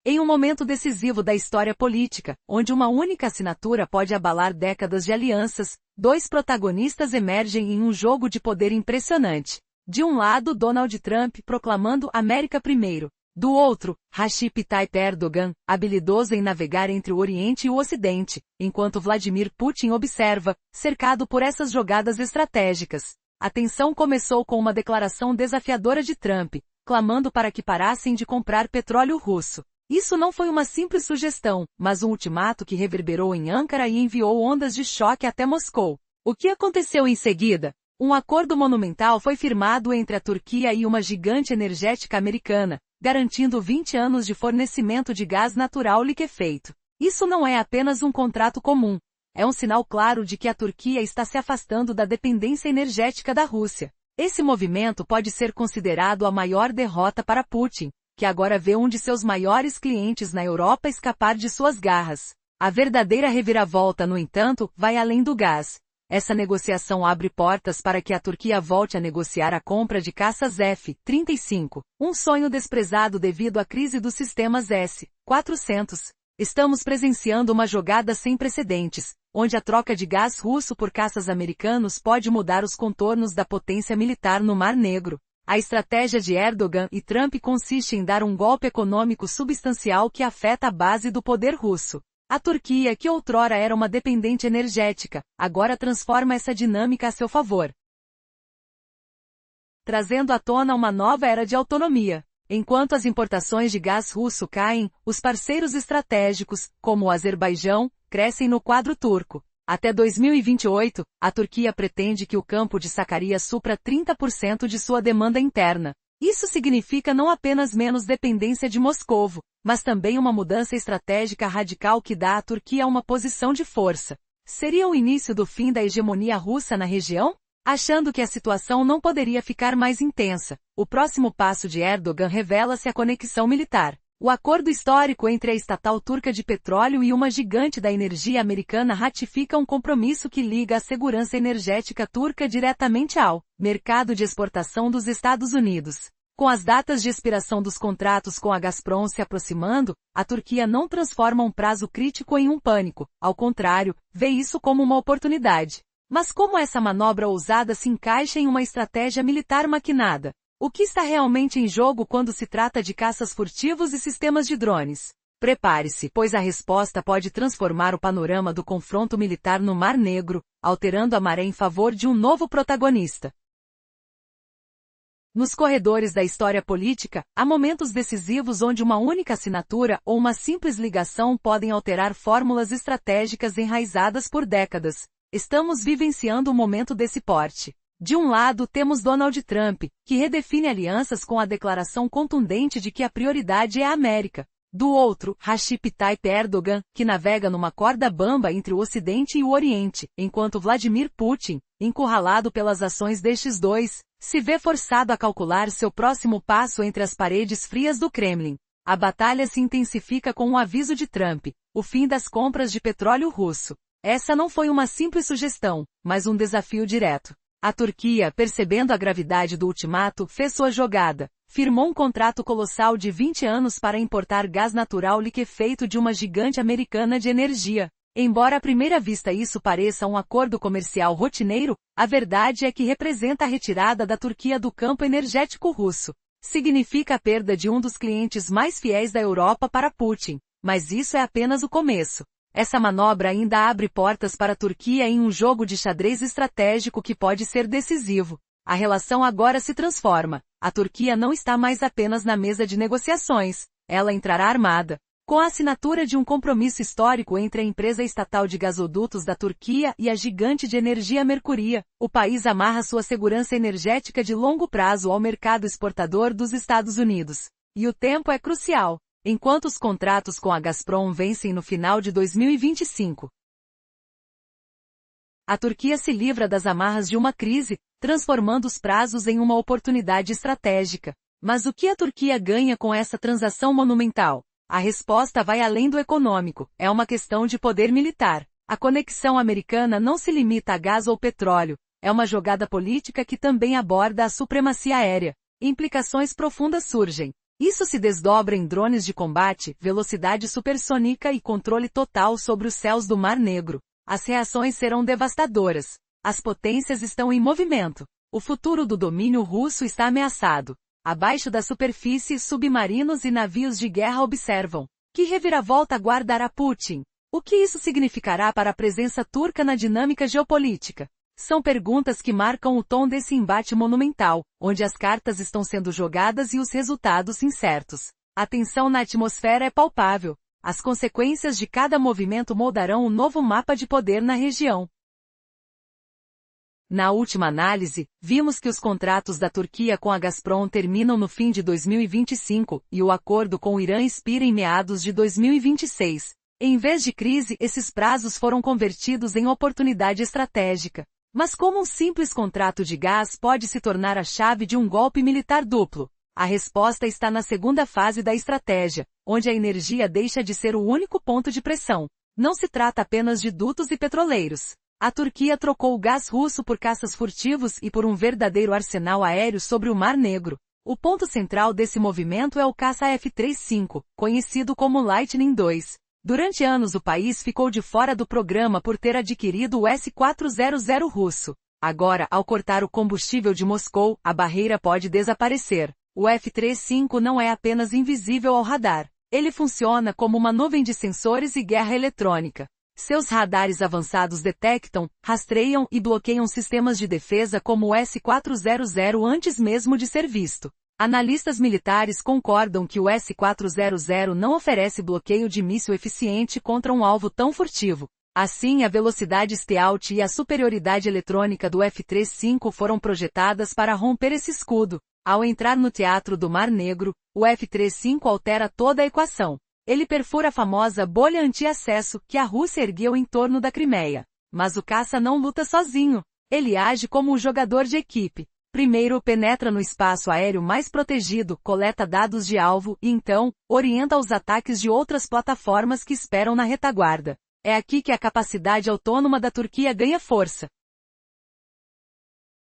Em um momento decisivo da história política, onde uma única assinatura pode abalar décadas de alianças, dois protagonistas emergem em um jogo de poder impressionante. De um lado, Donald Trump proclamando América primeiro. Do outro, Recep Tayyip Erdogan, habilidoso em navegar entre o Oriente e o Ocidente, enquanto Vladimir Putin observa, cercado por essas jogadas estratégicas. A tensão começou com uma declaração desafiadora de Trump, clamando para que parassem de comprar petróleo russo. Isso não foi uma simples sugestão, mas um ultimato que reverberou em Ankara e enviou ondas de choque até Moscou. O que aconteceu em seguida? Um acordo monumental foi firmado entre a Turquia e uma gigante energética americana, garantindo 20 anos de fornecimento de gás natural liquefeito. Isso não é apenas um contrato comum. É um sinal claro de que a Turquia está se afastando da dependência energética da Rússia. Esse movimento pode ser considerado a maior derrota para Putin, que agora vê um de seus maiores clientes na Europa escapar de suas garras. A verdadeira reviravolta, no entanto, vai além do gás. Essa negociação abre portas para que a Turquia volte a negociar a compra de caças F-35, um sonho desprezado devido à crise dos sistemas S-400. Estamos presenciando uma jogada sem precedentes, onde a troca de gás russo por caças americanos pode mudar os contornos da potência militar no Mar Negro. A estratégia de Erdogan e Trump consiste em dar um golpe econômico substancial que afeta a base do poder russo. A Turquia, que outrora era uma dependente energética, agora transforma essa dinâmica a seu favor, trazendo à tona uma nova era de autonomia. Enquanto as importações de gás russo caem, os parceiros estratégicos, como o Azerbaijão, crescem no quadro turco. Até 2028, a Turquia pretende que o campo de Sakarya supra 30% de sua demanda interna. Isso significa não apenas menos dependência de Moscovo, mas também uma mudança estratégica radical que dá à Turquia uma posição de força. Seria o início do fim da hegemonia russa na região? Achando que a situação não poderia ficar mais intensa, o próximo passo de Erdogan revela-se a conexão militar. O acordo histórico entre a estatal turca de petróleo e uma gigante da energia americana ratifica um compromisso que liga a segurança energética turca diretamente ao mercado de exportação dos Estados Unidos. Com as datas de expiração dos contratos com a Gazprom se aproximando, a Turquia não transforma um prazo crítico em um pânico, ao contrário, vê isso como uma oportunidade. Mas como essa manobra ousada se encaixa em uma estratégia militar maquinada? O que está realmente em jogo quando se trata de caças furtivos e sistemas de drones? Prepare-se, pois a resposta pode transformar o panorama do confronto militar no Mar Negro, alterando a maré em favor de um novo protagonista. Nos corredores da história política, há momentos decisivos onde uma única assinatura ou uma simples ligação podem alterar fórmulas estratégicas enraizadas por décadas. Estamos vivenciando um momento desse porte. De um lado, temos Donald Trump, que redefine alianças com a declaração contundente de que a prioridade é a América. Do outro, Recep Tayyip Erdogan, que navega numa corda bamba entre o Ocidente e o Oriente, enquanto Vladimir Putin, encurralado pelas ações destes dois, se vê forçado a calcular seu próximo passo entre as paredes frias do Kremlin. A batalha se intensifica com um aviso de Trump, o fim das compras de petróleo russo. Essa não foi uma simples sugestão, mas um desafio direto. A Turquia, percebendo a gravidade do ultimato, fez sua jogada. Firmou um contrato colossal de 20 anos para importar gás natural liquefeito de uma gigante americana de energia. Embora à primeira vista isso pareça um acordo comercial rotineiro, a verdade é que representa a retirada da Turquia do campo energético russo. Significa a perda de um dos clientes mais fiéis da Europa para Putin. Mas isso é apenas o começo. Essa manobra ainda abre portas para a Turquia em um jogo de xadrez estratégico que pode ser decisivo. A relação agora se transforma. A Turquia não está mais apenas na mesa de negociações. Ela entrará armada. Com a assinatura de um compromisso histórico entre a empresa estatal de gasodutos da Turquia e a gigante de energia Mercuria, o país amarra sua segurança energética de longo prazo ao mercado exportador dos Estados Unidos. E o tempo é crucial. Enquanto os contratos com a Gazprom vencem no final de 2025. A Turquia se livra das amarras de uma crise, transformando os prazos em uma oportunidade estratégica. Mas o que a Turquia ganha com essa transação monumental? A resposta vai além do econômico, é uma questão de poder militar. A conexão americana não se limita a gás ou petróleo, é uma jogada política que também aborda a supremacia aérea. Implicações profundas surgem. Isso se desdobra em drones de combate, velocidade supersônica e controle total sobre os céus do Mar Negro. As reações serão devastadoras. As potências estão em movimento. O futuro do domínio russo está ameaçado. Abaixo da superfície, submarinos e navios de guerra observam. Que reviravolta aguardará Putin? O que isso significará para a presença turca na dinâmica geopolítica? São perguntas que marcam o tom desse embate monumental, onde as cartas estão sendo jogadas e os resultados incertos. A tensão na atmosfera é palpável. As consequências de cada movimento moldarão um novo mapa de poder na região. Na última análise, vimos que os contratos da Turquia com a Gazprom terminam no fim de 2025, e o acordo com o Irã expira em meados de 2026. Em vez de crise, esses prazos foram convertidos em oportunidade estratégica. Mas como um simples contrato de gás pode se tornar a chave de um golpe militar duplo? A resposta está na segunda fase da estratégia, onde a energia deixa de ser o único ponto de pressão. Não se trata apenas de dutos e petroleiros. A Turquia trocou o gás russo por caças furtivos e por um verdadeiro arsenal aéreo sobre o Mar Negro. O ponto central desse movimento é o caça F-35, conhecido como Lightning II. Durante anos o país ficou de fora do programa por ter adquirido o S-400 russo. Agora, ao cortar o combustível de Moscou, a barreira pode desaparecer. O F-35 não é apenas invisível ao radar. Ele funciona como uma nuvem de sensores e guerra eletrônica. Seus radares avançados detectam, rastreiam e bloqueiam sistemas de defesa como o S-400 antes mesmo de ser visto. Analistas militares concordam que o S-400 não oferece bloqueio de míssil eficiente contra um alvo tão furtivo. Assim, a velocidade stealth e a superioridade eletrônica do F-35 foram projetadas para romper esse escudo. Ao entrar no teatro do Mar Negro, o F-35 altera toda a equação. Ele perfura a famosa bolha anti-acesso que a Rússia ergueu em torno da Crimeia. Mas o caça não luta sozinho. Ele age como um jogador de equipe. Primeiro penetra no espaço aéreo mais protegido, coleta dados de alvo e então, orienta os ataques de outras plataformas que esperam na retaguarda. É aqui que a capacidade autônoma da Turquia ganha força.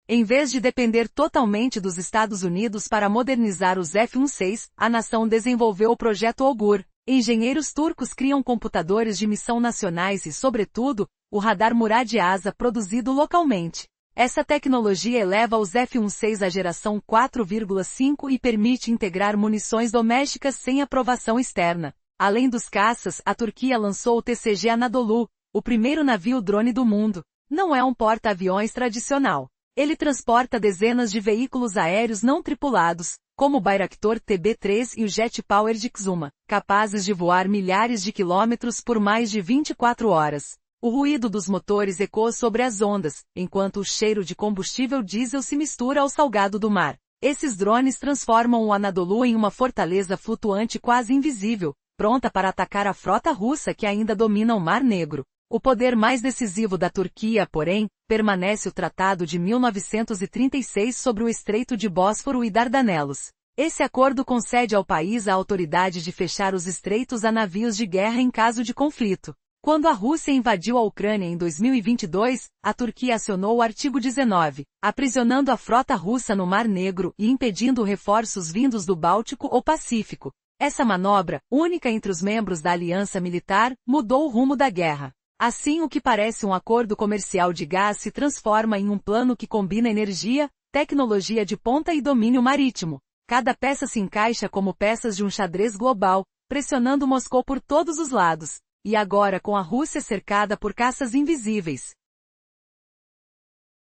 Em vez de depender totalmente dos Estados Unidos para modernizar os F-16, a nação desenvolveu o projeto Ogur. Engenheiros turcos criam computadores de missão nacionais e, sobretudo, o radar Murad Asa produzido localmente. Essa tecnologia eleva os F-16 à geração 4,5 e permite integrar munições domésticas sem aprovação externa. Além dos caças, a Turquia lançou o TCG Anadolu, o primeiro navio drone do mundo. Não é um porta-aviões tradicional. Ele transporta dezenas de veículos aéreos não tripulados, como o Bayraktar TB3 e o Jet Power de Xuma, capazes de voar milhares de quilômetros por mais de 24 horas. O ruído dos motores ecoa sobre as ondas, enquanto o cheiro de combustível diesel se mistura ao salgado do mar. Esses drones transformam o Anadolu em uma fortaleza flutuante quase invisível, pronta para atacar a frota russa que ainda domina o Mar Negro. O poder mais decisivo da Turquia, porém, permanece o Tratado de 1936 sobre o Estreito de Bósforo e Dardanelos. Esse acordo concede ao país a autoridade de fechar os estreitos a navios de guerra em caso de conflito. Quando a Rússia invadiu a Ucrânia em 2022, a Turquia acionou o artigo 19, aprisionando a frota russa no Mar Negro e impedindo reforços vindos do Báltico ou Pacífico. Essa manobra, única entre os membros da aliança militar, mudou o rumo da guerra. Assim, o que parece um acordo comercial de gás se transforma em um plano que combina energia, tecnologia de ponta e domínio marítimo. Cada peça se encaixa como peças de um xadrez global, pressionando Moscou por todos os lados. E agora com a Rússia cercada por caças invisíveis.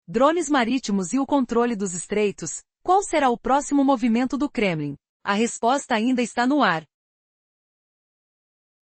Drones marítimos e o controle dos estreitos. Qual será o próximo movimento do Kremlin? A resposta ainda está no ar.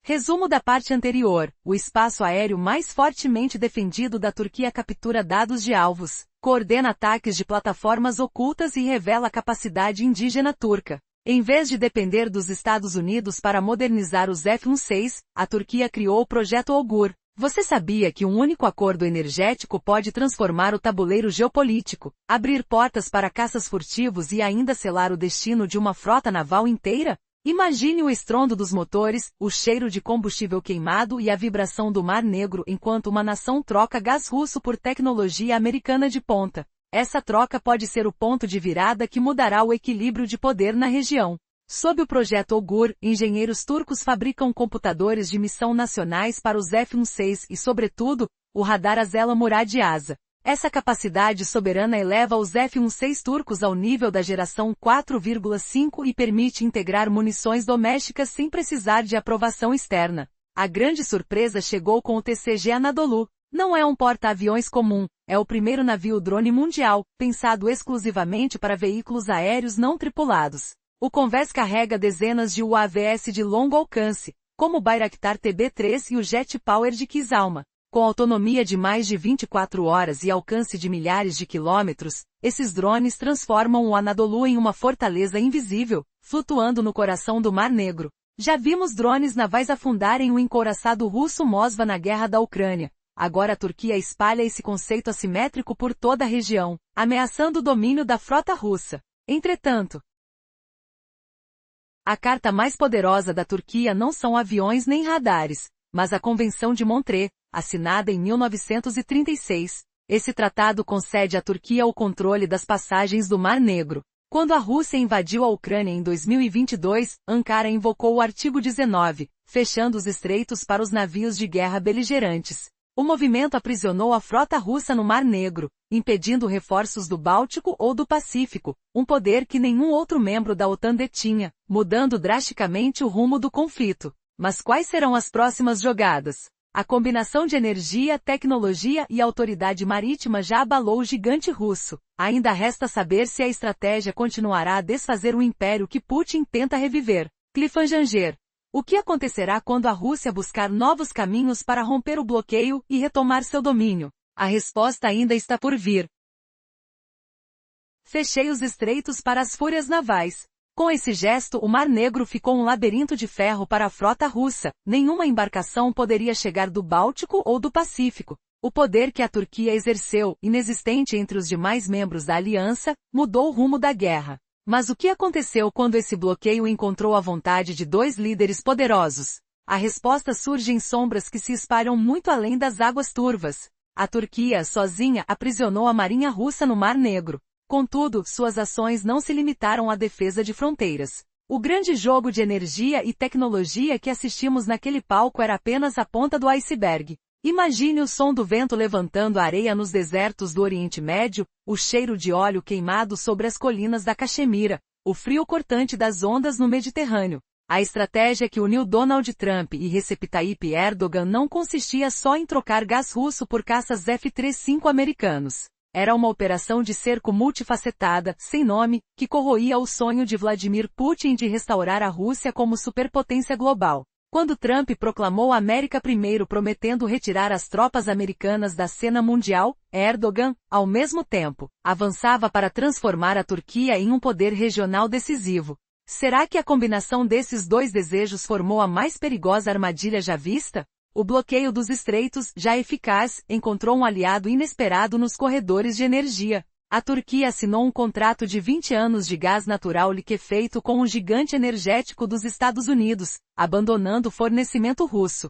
Resumo da parte anterior. O espaço aéreo mais fortemente defendido da Turquia captura dados de alvos, coordena ataques de plataformas ocultas e revela a capacidade indígena turca. Em vez de depender dos Estados Unidos para modernizar os F-16, a Turquia criou o projeto Ogur. Você sabia que um único acordo energético pode transformar o tabuleiro geopolítico, abrir portas para caças furtivos e ainda selar o destino de uma frota naval inteira? Imagine o estrondo dos motores, o cheiro de combustível queimado e a vibração do Mar Negro enquanto uma nação troca gás russo por tecnologia americana de ponta. Essa troca pode ser o ponto de virada que mudará o equilíbrio de poder na região. Sob o projeto Ogur, engenheiros turcos fabricam computadores de missão nacionais para os F-16 e, sobretudo, o radar Azela Murad Asa. Essa capacidade soberana eleva os F-16 turcos ao nível da geração 4,5 e permite integrar munições domésticas sem precisar de aprovação externa. A grande surpresa chegou com o TCG Anadolu. Não é um porta-aviões comum, é o primeiro navio drone mundial, pensado exclusivamente para veículos aéreos não tripulados. O Convés carrega dezenas de UAVs de longo alcance, como o Bayraktar TB3 e o Jet Power de Kizalma. Com autonomia de mais de 24 horas e alcance de milhares de quilômetros, esses drones transformam o Anadolu em uma fortaleza invisível, flutuando no coração do Mar Negro. Já vimos drones navais afundarem o encouraçado russo Moskva na guerra da Ucrânia. Agora a Turquia espalha esse conceito assimétrico por toda a região, ameaçando o domínio da frota russa. Entretanto, a carta mais poderosa da Turquia não são aviões nem radares, mas a Convenção de Montreux, assinada em 1936. Esse tratado concede à Turquia o controle das passagens do Mar Negro. Quando a Rússia invadiu a Ucrânia em 2022, Ankara invocou o artigo 19, fechando os estreitos para os navios de guerra beligerantes. O movimento aprisionou a frota russa no Mar Negro, impedindo reforços do Báltico ou do Pacífico, um poder que nenhum outro membro da OTAN detinha, mudando drasticamente o rumo do conflito. Mas quais serão as próximas jogadas? A combinação de energia, tecnologia e autoridade marítima já abalou o gigante russo. Ainda resta saber se a estratégia continuará a desfazer o império que Putin tenta reviver. Cliffhanger. O que acontecerá quando a Rússia buscar novos caminhos para romper o bloqueio e retomar seu domínio? A resposta ainda está por vir. Fechei os estreitos para as fúrias navais. Com esse gesto, o Mar Negro ficou um labirinto de ferro para a frota russa. Nenhuma embarcação poderia chegar do Báltico ou do Pacífico. O poder que a Turquia exerceu, inexistente entre os demais membros da aliança, mudou o rumo da guerra. Mas o que aconteceu quando esse bloqueio encontrou a vontade de dois líderes poderosos? A resposta surge em sombras que se espalham muito além das águas turvas. A Turquia, sozinha, aprisionou a marinha russa no Mar Negro. Contudo, suas ações não se limitaram à defesa de fronteiras. O grande jogo de energia e tecnologia que assistimos naquele palco era apenas a ponta do iceberg. Imagine o som do vento levantando a areia nos desertos do Oriente Médio, o cheiro de óleo queimado sobre as colinas da Caxemira, o frio cortante das ondas no Mediterrâneo. A estratégia que uniu Donald Trump e Recep Tayyip Erdogan não consistia só em trocar gás russo por caças F-35 americanos. Era uma operação de cerco multifacetada, sem nome, que corroía o sonho de Vladimir Putin de restaurar a Rússia como superpotência global. Quando Trump proclamou a América primeiro prometendo retirar as tropas americanas da cena mundial, Erdogan, ao mesmo tempo, avançava para transformar a Turquia em um poder regional decisivo. Será que a combinação desses dois desejos formou a mais perigosa armadilha já vista? O bloqueio dos estreitos, já eficaz, encontrou um aliado inesperado nos corredores de energia. A Turquia assinou um contrato de 20 anos de gás natural liquefeito com um gigante energético dos Estados Unidos, abandonando o fornecimento russo.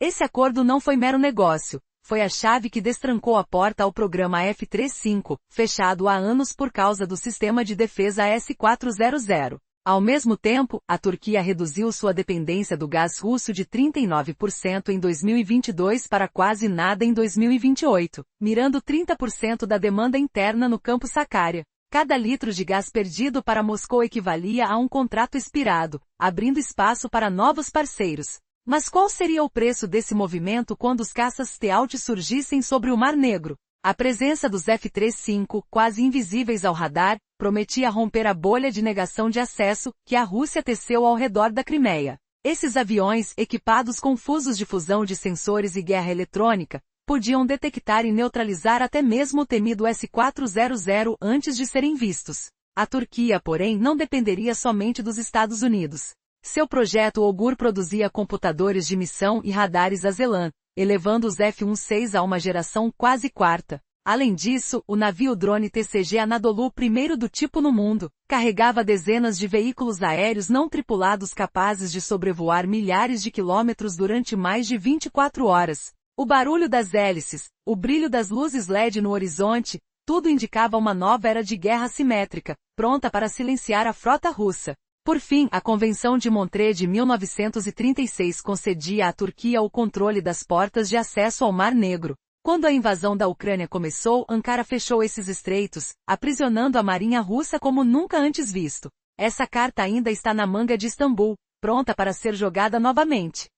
Esse acordo não foi mero negócio, foi a chave que destrancou a porta ao programa F-35, fechado há anos por causa do sistema de defesa S-400. Ao mesmo tempo, a Turquia reduziu sua dependência do gás russo de 39% em 2022 para quase nada em 2028, mirando 30% da demanda interna no campo Sakarya. Cada litro de gás perdido para Moscou equivalia a um contrato expirado, abrindo espaço para novos parceiros. Mas qual seria o preço desse movimento quando os caças Stealth surgissem sobre o Mar Negro? A presença dos F-35, quase invisíveis ao radar, prometia romper a bolha de negação de acesso que a Rússia teceu ao redor da Crimeia. Esses aviões, equipados com fusos de fusão de sensores e guerra eletrônica, podiam detectar e neutralizar até mesmo o temido S-400 antes de serem vistos. A Turquia, porém, não dependeria somente dos Estados Unidos. Seu projeto Ogur produzia computadores de missão e radares Azelan, elevando os F-16 a uma geração quase quarta. Além disso, o navio drone TCG Anadolu, primeiro do tipo no mundo, carregava dezenas de veículos aéreos não tripulados capazes de sobrevoar milhares de quilômetros durante mais de 24 horas. O barulho das hélices, o brilho das luzes LED no horizonte, tudo indicava uma nova era de guerra assimétrica, pronta para silenciar a frota russa. Por fim, a Convenção de Montreux de 1936 concedia à Turquia o controle das portas de acesso ao Mar Negro. Quando a invasão da Ucrânia começou, Ankara fechou esses estreitos, aprisionando a marinha russa como nunca antes visto. Essa carta ainda está na manga de Istambul, pronta para ser jogada novamente.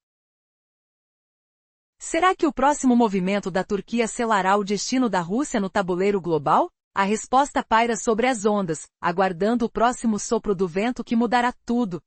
Será que o próximo movimento da Turquia selará o destino da Rússia no tabuleiro global? A resposta paira sobre as ondas, aguardando o próximo sopro do vento que mudará tudo.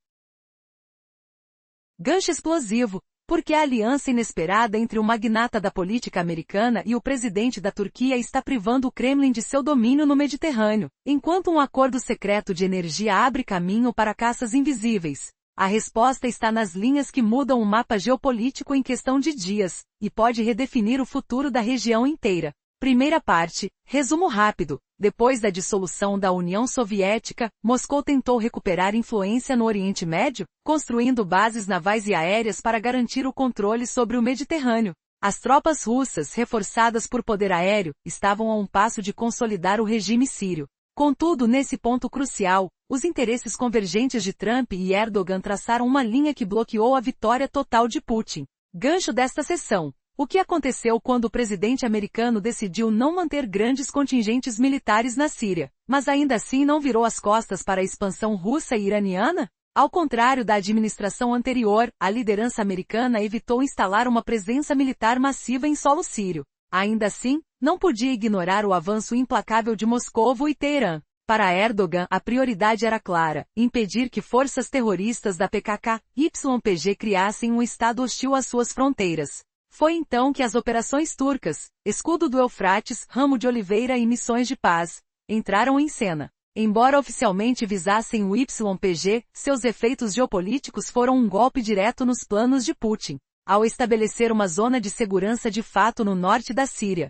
Gancho explosivo. Porque a aliança inesperada entre o magnata da política americana e o presidente da Turquia está privando o Kremlin de seu domínio no Mediterrâneo, enquanto um acordo secreto de energia abre caminho para caças invisíveis. A resposta está nas linhas que mudam o mapa geopolítico em questão de dias, e pode redefinir o futuro da região inteira. Primeira parte, resumo rápido. Depois da dissolução da União Soviética, Moscou tentou recuperar influência no Oriente Médio, construindo bases navais e aéreas para garantir o controle sobre o Mediterrâneo. As tropas russas, reforçadas por poder aéreo, estavam a um passo de consolidar o regime sírio. Contudo, nesse ponto crucial, os interesses convergentes de Trump e Erdogan traçaram uma linha que bloqueou a vitória total de Putin. Gancho desta sessão. O que aconteceu quando o presidente americano decidiu não manter grandes contingentes militares na Síria, mas ainda assim não virou as costas para a expansão russa e iraniana? Ao contrário da administração anterior, a liderança americana evitou instalar uma presença militar massiva em solo sírio. Ainda assim, não podia ignorar o avanço implacável de Moscovo e Teherã. Para Erdogan, a prioridade era clara: impedir que forças terroristas da PKK-YPG criassem um estado hostil às suas fronteiras. Foi então que as operações turcas, Escudo do Eufrates, Ramo de Oliveira e Missões de Paz, entraram em cena. Embora oficialmente visassem o YPG, seus efeitos geopolíticos foram um golpe direto nos planos de Putin, ao estabelecer uma zona de segurança de fato no norte da Síria.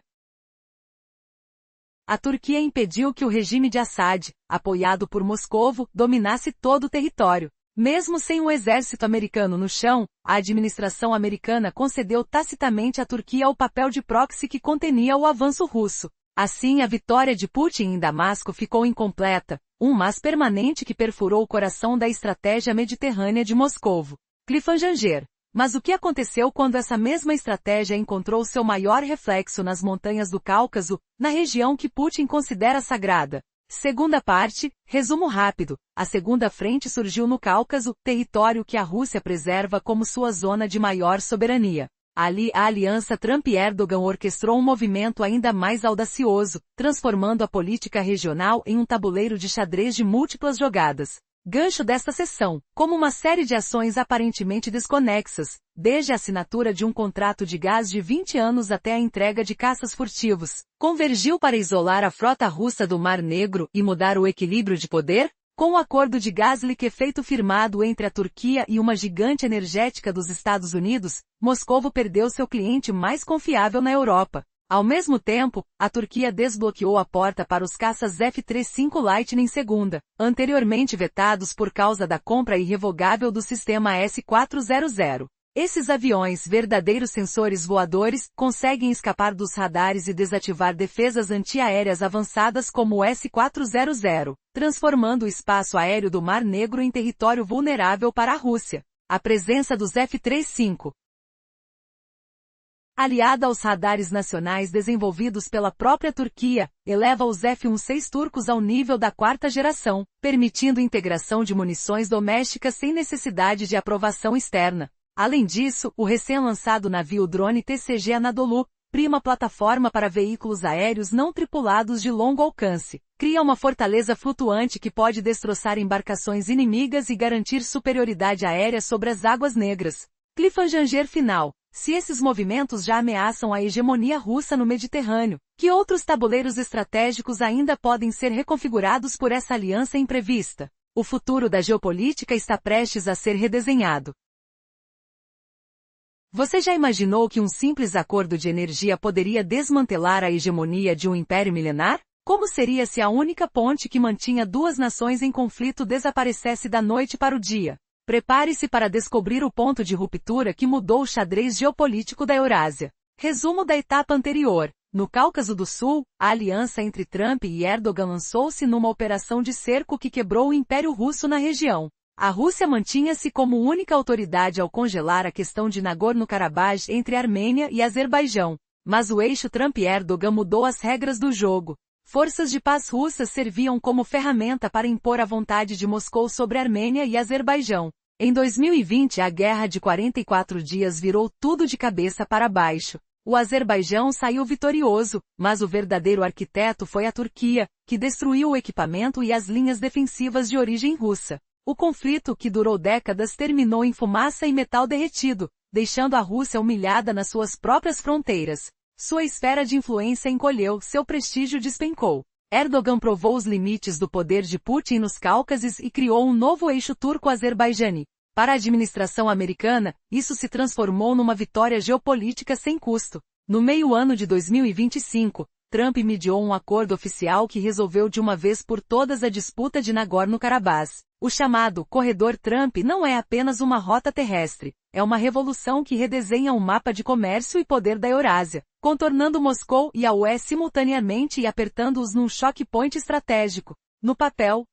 A Turquia impediu que o regime de Assad, apoiado por Moscovo, dominasse todo o território. Mesmo sem o exército americano no chão, a administração americana concedeu tacitamente à Turquia o papel de proxy que contenia o avanço russo. Assim, a vitória de Putin em Damasco ficou incompleta, um mas permanente que perfurou o coração da estratégia mediterrânea de Moscovo. Cliffhanger. Mas o que aconteceu quando essa mesma estratégia encontrou seu maior reflexo nas montanhas do Cáucaso, na região que Putin considera sagrada? Segunda parte, resumo rápido. A segunda frente surgiu no Cáucaso, território que a Rússia preserva como sua zona de maior soberania. Ali, a aliança Trump-Erdogan orquestrou um movimento ainda mais audacioso, transformando a política regional em um tabuleiro de xadrez de múltiplas jogadas. Gancho desta sessão, como uma série de ações aparentemente desconexas, desde a assinatura de um contrato de gás de 20 anos até a entrega de caças furtivos, convergiu para isolar a frota russa do Mar Negro e mudar o equilíbrio de poder? Com o acordo de gás liquefeito firmado entre a Turquia e uma gigante energética dos Estados Unidos, Moscovo perdeu seu cliente mais confiável na Europa. Ao mesmo tempo, a Turquia desbloqueou a porta para os caças F-35 Lightning II, anteriormente vetados por causa da compra irrevogável do sistema S-400. Esses aviões, verdadeiros sensores voadores, conseguem escapar dos radares e desativar defesas antiaéreas avançadas como o S-400, transformando o espaço aéreo do Mar Negro em território vulnerável para a Rússia. A presença dos F-35, aliada aos radares nacionais desenvolvidos pela própria Turquia, eleva os F-16 turcos ao nível da quarta geração, permitindo integração de munições domésticas sem necessidade de aprovação externa. Além disso, o recém-lançado navio drone TCG Anadolu, prima plataforma para veículos aéreos não tripulados de longo alcance, cria uma fortaleza flutuante que pode destroçar embarcações inimigas e garantir superioridade aérea sobre as águas negras. Cliffhanger final. Se esses movimentos já ameaçam a hegemonia russa no Mediterrâneo, que outros tabuleiros estratégicos ainda podem ser reconfigurados por essa aliança imprevista? O futuro da geopolítica está prestes a ser redesenhado. Você já imaginou que um simples acordo de energia poderia desmantelar a hegemonia de um império milenar? Como seria se a única ponte que mantinha duas nações em conflito desaparecesse da noite para o dia? Prepare-se para descobrir o ponto de ruptura que mudou o xadrez geopolítico da Eurásia. Resumo da etapa anterior. No Cáucaso do Sul, a aliança entre Trump e Erdogan lançou-se numa operação de cerco que quebrou o Império Russo na região. A Rússia mantinha-se como única autoridade ao congelar a questão de Nagorno-Karabakh entre Armênia e Azerbaijão. Mas o eixo Trump-Erdogan mudou as regras do jogo. Forças de paz russas serviam como ferramenta para impor a vontade de Moscou sobre Armênia e Azerbaijão. Em 2020, a guerra de 44 dias virou tudo de cabeça para baixo. O Azerbaijão saiu vitorioso, mas o verdadeiro arquiteto foi a Turquia, que destruiu o equipamento e as linhas defensivas de origem russa. O conflito, que durou décadas, terminou em fumaça e metal derretido, deixando a Rússia humilhada nas suas próprias fronteiras. Sua esfera de influência encolheu, seu prestígio despencou. Erdogan provou os limites do poder de Putin nos Cáucasos e criou um novo eixo turco-azerbaijani. Para a administração americana, isso se transformou numa vitória geopolítica sem custo. No meio-ano de 2025, Trump mediou um acordo oficial que resolveu de uma vez por todas a disputa de Nagorno-Karabakh. O chamado Corredor Trump não é apenas uma rota terrestre, é uma revolução que redesenha o mapa de comércio e poder da Eurásia, contornando Moscou e a UE simultaneamente e apertando-os num choque point estratégico. No papel,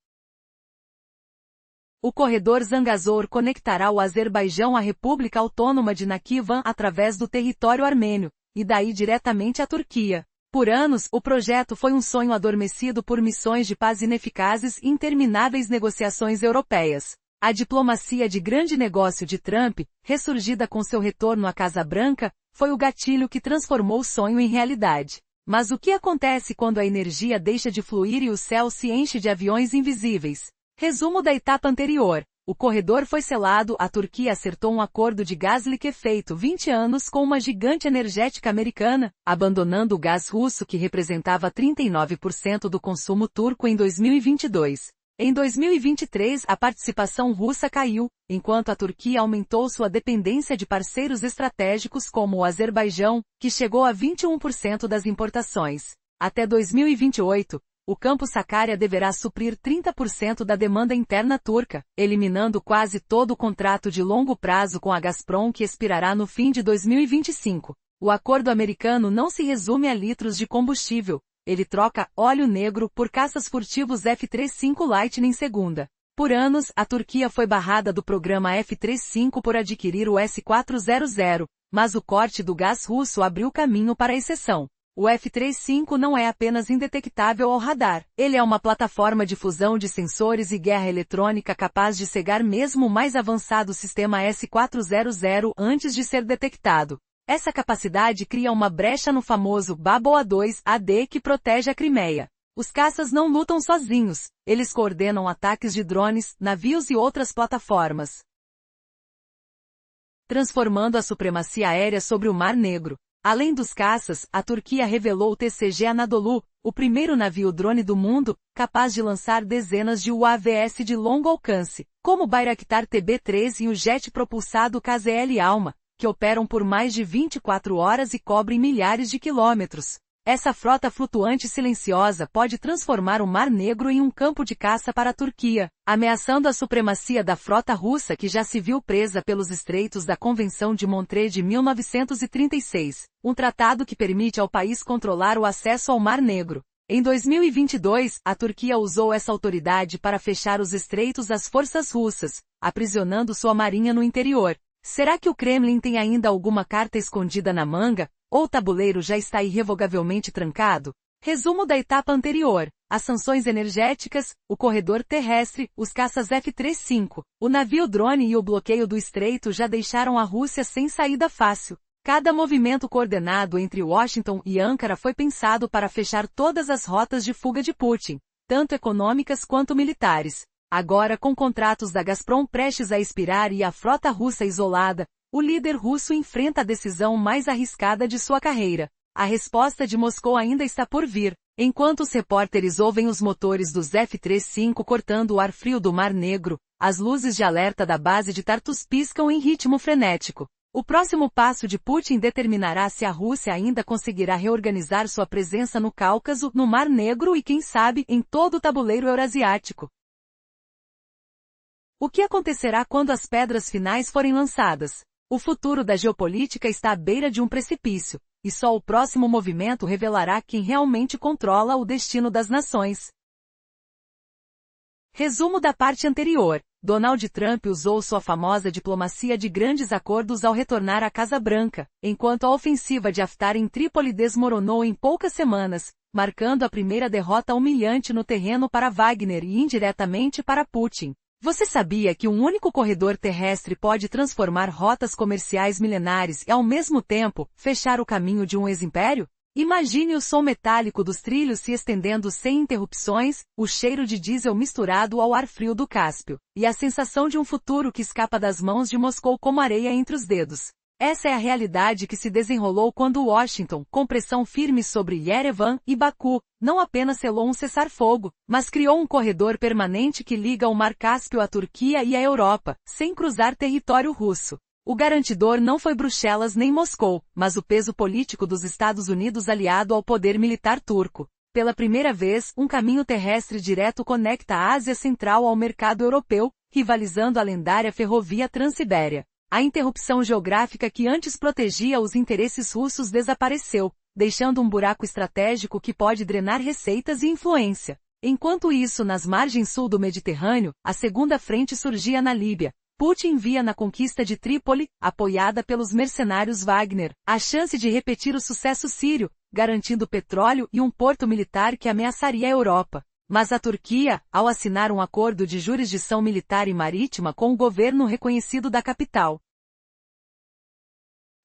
o corredor Zangezur conectará o Azerbaijão à República Autônoma de Nakhchivan através do território armênio, e daí diretamente à Turquia. Por anos, o projeto foi um sonho adormecido por missões de paz ineficazes e intermináveis negociações europeias. A diplomacia de grande negócio de Trump, ressurgida com seu retorno à Casa Branca, foi o gatilho que transformou o sonho em realidade. Mas o que acontece quando a energia deixa de fluir e o céu se enche de aviões invisíveis? Resumo da etapa anterior. O corredor foi selado, a Turquia acertou um acordo de gás liquefeito 20 anos com uma gigante energética americana, abandonando o gás russo que representava 39% do consumo turco em 2022. Em 2023, a participação russa caiu, enquanto a Turquia aumentou sua dependência de parceiros estratégicos como o Azerbaijão, que chegou a 21% das importações. Até 2028, o campo Sakarya deverá suprir 30% da demanda interna turca, eliminando quase todo o contrato de longo prazo com a Gazprom que expirará no fim de 2025. O acordo americano não se resume a litros de combustível. Ele troca óleo negro por caças furtivos F-35 Lightning II. Por anos, a Turquia foi barrada do programa F-35 por adquirir o S-400, mas o corte do gás russo abriu caminho para a exceção. O F-35 não é apenas indetectável ao radar, ele é uma plataforma de fusão de sensores e guerra eletrônica capaz de cegar mesmo o mais avançado sistema S-400 antes de ser detectado. Essa capacidade cria uma brecha no famoso Baboa 2 AD que protege a Crimeia. Os caças não lutam sozinhos, eles coordenam ataques de drones, navios e outras plataformas, transformando a supremacia aérea sobre o Mar Negro. Além dos caças, a Turquia revelou o TCG Anadolu, o primeiro navio drone do mundo, capaz de lançar dezenas de UAVs de longo alcance, como o Bayraktar TB3 e o jet propulsado KZL Alma, que operam por mais de 24 horas e cobrem milhares de quilômetros. Essa frota flutuante silenciosa pode transformar o Mar Negro em um campo de caça para a Turquia, ameaçando a supremacia da frota russa que já se viu presa pelos estreitos da Convenção de Montreux de 1936, um tratado que permite ao país controlar o acesso ao Mar Negro. Em 2022, a Turquia usou essa autoridade para fechar os estreitos às forças russas, aprisionando sua marinha no interior. Será que o Kremlin tem ainda alguma carta escondida na manga? Ou o tabuleiro já está irrevogavelmente trancado? Resumo da etapa anterior. As sanções energéticas, o corredor terrestre, os caças F-35, o navio drone e o bloqueio do estreito já deixaram a Rússia sem saída fácil. Cada movimento coordenado entre Washington e Ankara foi pensado para fechar todas as rotas de fuga de Putin, tanto econômicas quanto militares. Agora, com contratos da Gazprom prestes a expirar e a frota russa isolada, o líder russo enfrenta a decisão mais arriscada de sua carreira. A resposta de Moscou ainda está por vir. Enquanto os repórteres ouvem os motores dos F-35 cortando o ar frio do Mar Negro, as luzes de alerta da base de Tartus piscam em ritmo frenético. O próximo passo de Putin determinará se a Rússia ainda conseguirá reorganizar sua presença no Cáucaso, no Mar Negro e, quem sabe, em todo o tabuleiro eurasiático. O que acontecerá quando as pedras finais forem lançadas? O futuro da geopolítica está à beira de um precipício. e só o próximo movimento revelará quem realmente controla o destino das nações. Resumo da parte anterior. Donald Trump usou sua famosa diplomacia de grandes acordos ao retornar à Casa Branca, enquanto a ofensiva de Haftar em Trípoli desmoronou em poucas semanas, marcando a primeira derrota humilhante no terreno para Wagner e indiretamente para Putin. Você sabia que um único corredor terrestre pode transformar rotas comerciais milenares e, ao mesmo tempo, fechar o caminho de um ex-império? Imagine o som metálico dos trilhos se estendendo sem interrupções, o cheiro de diesel misturado ao ar frio do Cáspio, e a sensação de um futuro que escapa das mãos de Moscou como areia entre os dedos. Essa é a realidade que se desenrolou quando Washington, com pressão firme sobre Yerevan e Baku, não apenas selou um cessar-fogo, mas criou um corredor permanente que liga o Mar Cáspio à Turquia e à Europa, sem cruzar território russo. O garantidor não foi Bruxelas nem Moscou, mas o peso político dos Estados Unidos aliado ao poder militar turco. Pela primeira vez, um caminho terrestre direto conecta a Ásia Central ao mercado europeu, rivalizando a lendária ferrovia Transibéria. A interrupção geográfica que antes protegia os interesses russos desapareceu, deixando um buraco estratégico que pode drenar receitas e influência. Enquanto isso, nas margens sul do Mediterrâneo, a segunda frente surgia na Líbia. Putin via na conquista de Trípoli, apoiada pelos mercenários Wagner, a chance de repetir o sucesso sírio, garantindo petróleo e um porto militar que ameaçaria a Europa. Mas a Turquia, ao assinar um acordo de jurisdição militar e marítima com o governo reconhecido da capital,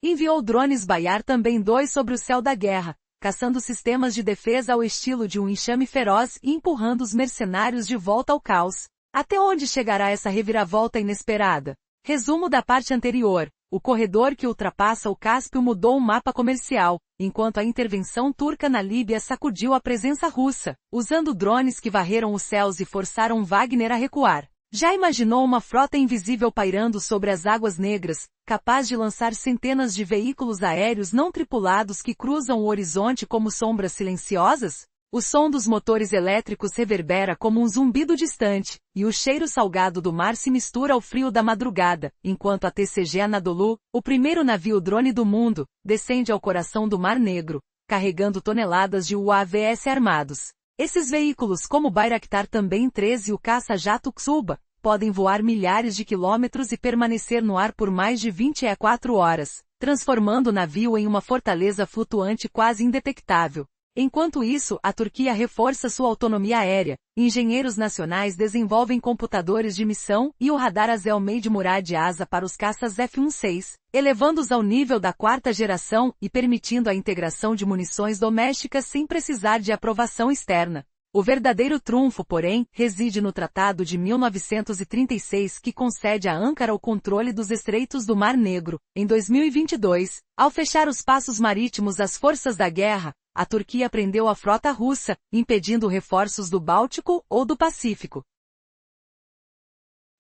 enviou drones Bayar também 2 sobre o céu da guerra, caçando sistemas de defesa ao estilo de um enxame feroz e empurrando os mercenários de volta ao caos. Até onde chegará essa reviravolta inesperada? Resumo da parte anterior. O corredor que ultrapassa o Cáspio mudou o mapa comercial, enquanto a intervenção turca na Líbia sacudiu a presença russa, usando drones que varreram os céus e forçaram Wagner a recuar. Já imaginou uma frota invisível pairando sobre as águas negras, capaz de lançar centenas de veículos aéreos não tripulados que cruzam o horizonte como sombras silenciosas? O som dos motores elétricos reverbera como um zumbido distante, e o cheiro salgado do mar se mistura ao frio da madrugada, enquanto a TCG Anadolu, o primeiro navio drone do mundo, descende ao coração do Mar Negro, carregando toneladas de UAVs armados. Esses veículos como o Bayraktar também 13 e o caça-jato Tsuba, podem voar milhares de quilômetros e permanecer no ar por mais de 24 horas, transformando o navio em uma fortaleza flutuante quase indetectável. Enquanto isso, a Turquia reforça sua autonomia aérea, engenheiros nacionais desenvolvem computadores de missão e o radar Azel-Made Murad Asa para os caças F-16, elevando-os ao nível da 4ª geração e permitindo a integração de munições domésticas sem precisar de aprovação externa. O verdadeiro trunfo, porém, reside no Tratado de 1936 que concede a Ankara o controle dos estreitos do Mar Negro. Em 2022, ao fechar os passos marítimos às forças da guerra, a Turquia prendeu a frota russa, impedindo reforços do Báltico ou do Pacífico.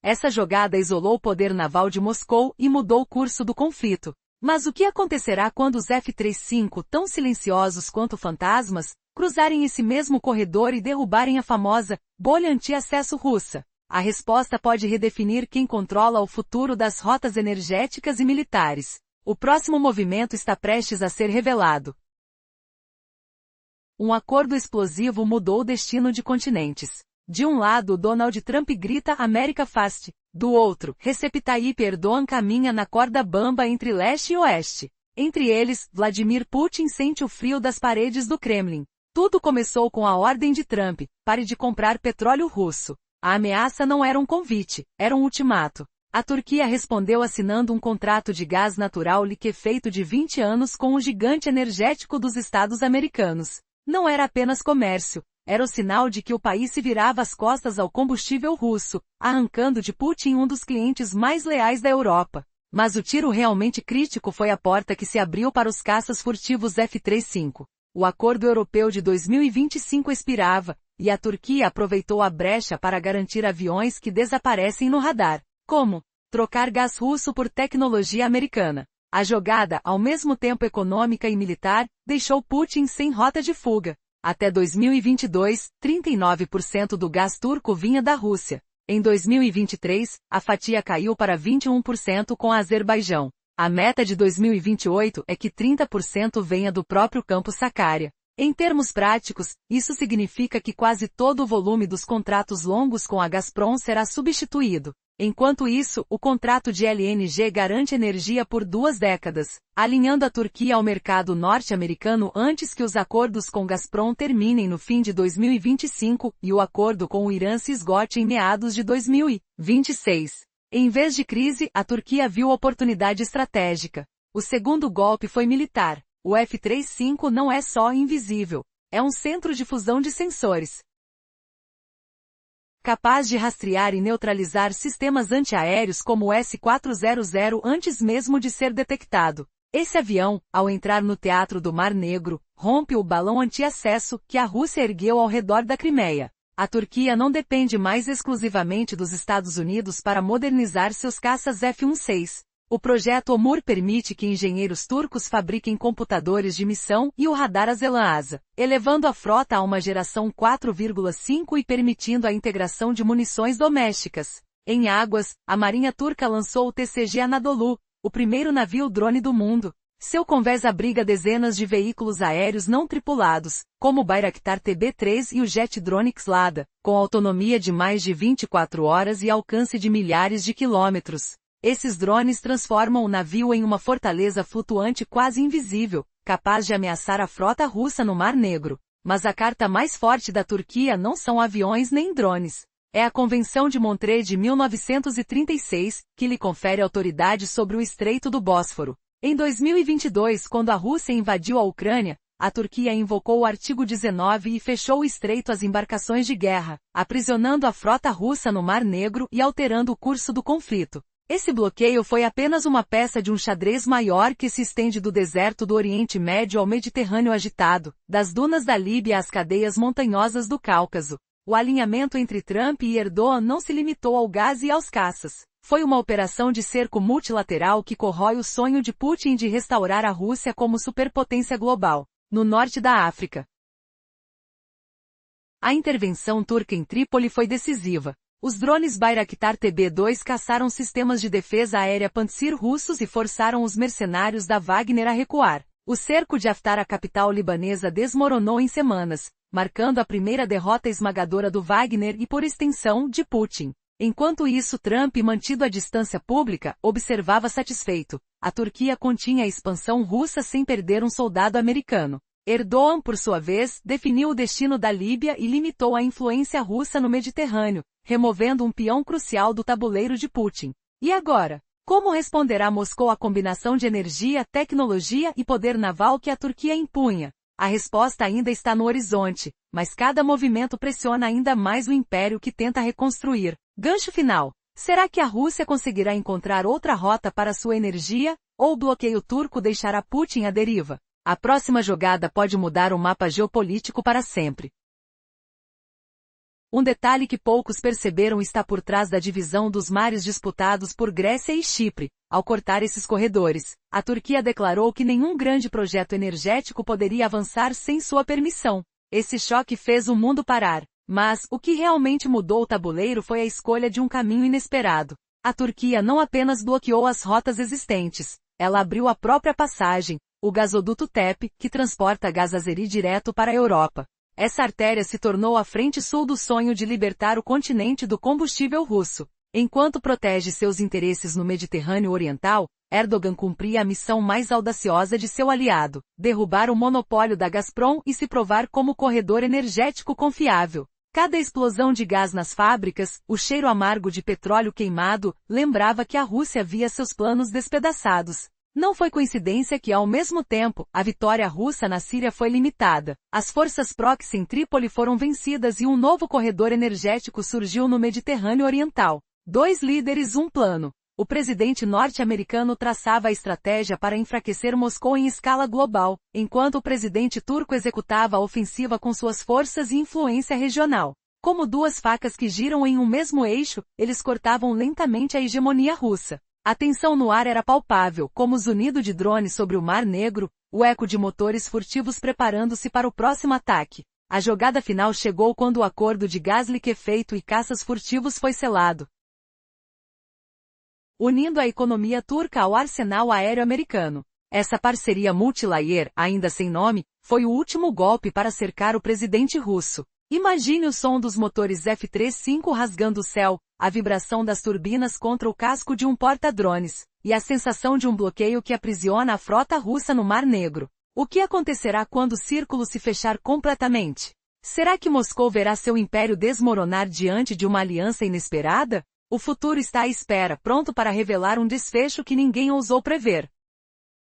Essa jogada isolou o poder naval de Moscou e mudou o curso do conflito. Mas o que acontecerá quando os F-35, tão silenciosos quanto fantasmas, cruzarem esse mesmo corredor e derrubarem a famosa bolha anti-acesso russa? A resposta pode redefinir quem controla o futuro das rotas energéticas e militares. O próximo movimento está prestes a ser revelado. Um acordo explosivo mudou o destino de continentes. De um lado, Donald Trump grita America First. Do outro, Recep Tayyip Erdogan caminha na corda bamba entre leste e oeste. Entre eles, Vladimir Putin sente o frio das paredes do Kremlin. Tudo começou com a ordem de Trump: pare de comprar petróleo russo. A ameaça não era um convite, era um ultimato. A Turquia respondeu assinando um contrato de gás natural liquefeito de 20 anos com o gigante energético dos Estados americanos. Não era apenas comércio, era o sinal de que o país se virava as costas ao combustível russo, arrancando de Putin um dos clientes mais leais da Europa. Mas o tiro realmente crítico foi a porta que se abriu para os caças furtivos F-35. O acordo europeu de 2025 expirava, e a Turquia aproveitou a brecha para garantir aviões que desaparecem no radar. Como? Trocar gás russo por tecnologia americana. A jogada, ao mesmo tempo econômica e militar, deixou Putin sem rota de fuga. Até 2022, 39% do gás turco vinha da Rússia. Em 2023, a fatia caiu para 21% com a Azerbaijão. A meta de 2028 é que 30% venha do próprio campo Sakarya. Em termos práticos, isso significa que quase todo o volume dos contratos longos com a Gazprom será substituído. Enquanto isso, o contrato de LNG garante energia por 2 décadas, alinhando a Turquia ao mercado norte-americano antes que os acordos com Gazprom terminem no fim de 2025 e o acordo com o Irã se esgote em meados de 2026. Em vez de crise, a Turquia viu oportunidade estratégica. O segundo golpe foi militar. O F-35 não é só invisível, é um centro de fusão de sensores, capaz de rastrear e neutralizar sistemas antiaéreos como o S-400 antes mesmo de ser detectado. Esse avião, ao entrar no teatro do Mar Negro, rompe o balão anti-acesso que a Rússia ergueu ao redor da Crimeia. A Turquia não depende mais exclusivamente dos Estados Unidos para modernizar seus caças F-16. O projeto Omur permite que engenheiros turcos fabriquem computadores de missão e o radar Azelan-Asa, elevando a frota a uma geração 4,5 e permitindo a integração de munições domésticas. Em águas, a Marinha Turca lançou o TCG Anadolu, o primeiro navio drone do mundo. Seu convés abriga dezenas de veículos aéreos não tripulados, como o Bayraktar TB3 e o jet drone Xlada, com autonomia de mais de 24 horas e alcance de milhares de quilômetros. Esses drones transformam o navio em uma fortaleza flutuante quase invisível, capaz de ameaçar a frota russa no Mar Negro. Mas a carta mais forte da Turquia não são aviões nem drones. É a Convenção de Montreux de 1936, que lhe confere autoridade sobre o Estreito do Bósforo. Em 2022, quando a Rússia invadiu a Ucrânia, a Turquia invocou o artigo 19 e fechou o estreito às embarcações de guerra, aprisionando a frota russa no Mar Negro e alterando o curso do conflito. Esse bloqueio foi apenas uma peça de um xadrez maior que se estende do deserto do Oriente Médio ao Mediterrâneo agitado, das dunas da Líbia às cadeias montanhosas do Cáucaso. O alinhamento entre Trump e Erdogan não se limitou ao gás e aos caças. Foi uma operação de cerco multilateral que corrói o sonho de Putin de restaurar a Rússia como superpotência global, no norte da África. A intervenção turca em Trípoli foi decisiva. Os drones Bayraktar TB2 caçaram sistemas de defesa aérea Pantsir russos e forçaram os mercenários da Wagner a recuar. O cerco de Haftar à capital libanesa desmoronou em semanas, marcando a primeira derrota esmagadora do Wagner e, por extensão, de Putin. Enquanto isso, Trump, mantido à distância pública, observava satisfeito. A Turquia continha a expansão russa sem perder um soldado americano. Erdogan, por sua vez, definiu o destino da Líbia e limitou a influência russa no Mediterrâneo, removendo um peão crucial do tabuleiro de Putin. E agora? Como responderá Moscou à combinação de energia, tecnologia e poder naval que a Turquia impunha? A resposta ainda está no horizonte, mas cada movimento pressiona ainda mais o império que tenta reconstruir. Gancho final. Será que a Rússia conseguirá encontrar outra rota para sua energia, ou o bloqueio turco deixará Putin à deriva? A próxima jogada pode mudar o mapa geopolítico para sempre. Um detalhe que poucos perceberam está por trás da divisão dos mares disputados por Grécia e Chipre. Ao cortar esses corredores, a Turquia declarou que nenhum grande projeto energético poderia avançar sem sua permissão. Esse choque fez o mundo parar. Mas, o que realmente mudou o tabuleiro foi a escolha de um caminho inesperado. A Turquia não apenas bloqueou as rotas existentes, ela abriu a própria passagem, o gasoduto TEP, que transporta gás azeri direto para a Europa. Essa artéria se tornou a frente sul do sonho de libertar o continente do combustível russo. Enquanto protege seus interesses no Mediterrâneo Oriental, Erdogan cumpria a missão mais audaciosa de seu aliado, derrubar o monopólio da Gazprom e se provar como corredor energético confiável. Cada explosão de gás nas fábricas, o cheiro amargo de petróleo queimado, lembrava que a Rússia via seus planos despedaçados. Não foi coincidência que, ao mesmo tempo, a vitória russa na Síria foi limitada. As forças proxy em Trípoli foram vencidas e um novo corredor energético surgiu no Mediterrâneo Oriental. 2 líderes, um plano. O presidente norte-americano traçava a estratégia para enfraquecer Moscou em escala global, enquanto o presidente turco executava a ofensiva com suas forças e influência regional. Como 2 facas que giram em um mesmo eixo, eles cortavam lentamente a hegemonia russa. A tensão no ar era palpável, como o zunido de drones sobre o Mar Negro, o eco de motores furtivos preparando-se para o próximo ataque. A jogada final chegou quando o acordo de gás liquefeito e caças furtivos foi selado. unindo a economia turca ao arsenal aéreo americano. Essa parceria multilayer, ainda sem nome, foi o último golpe para cercar o presidente russo. Imagine o som dos motores F-35 rasgando o céu, a vibração das turbinas contra o casco de um porta-drones, e a sensação de um bloqueio que aprisiona a frota russa no Mar Negro. O que acontecerá quando o círculo se fechar completamente? Será que Moscou verá seu império desmoronar diante de uma aliança inesperada? O futuro está à espera, pronto para revelar um desfecho que ninguém ousou prever.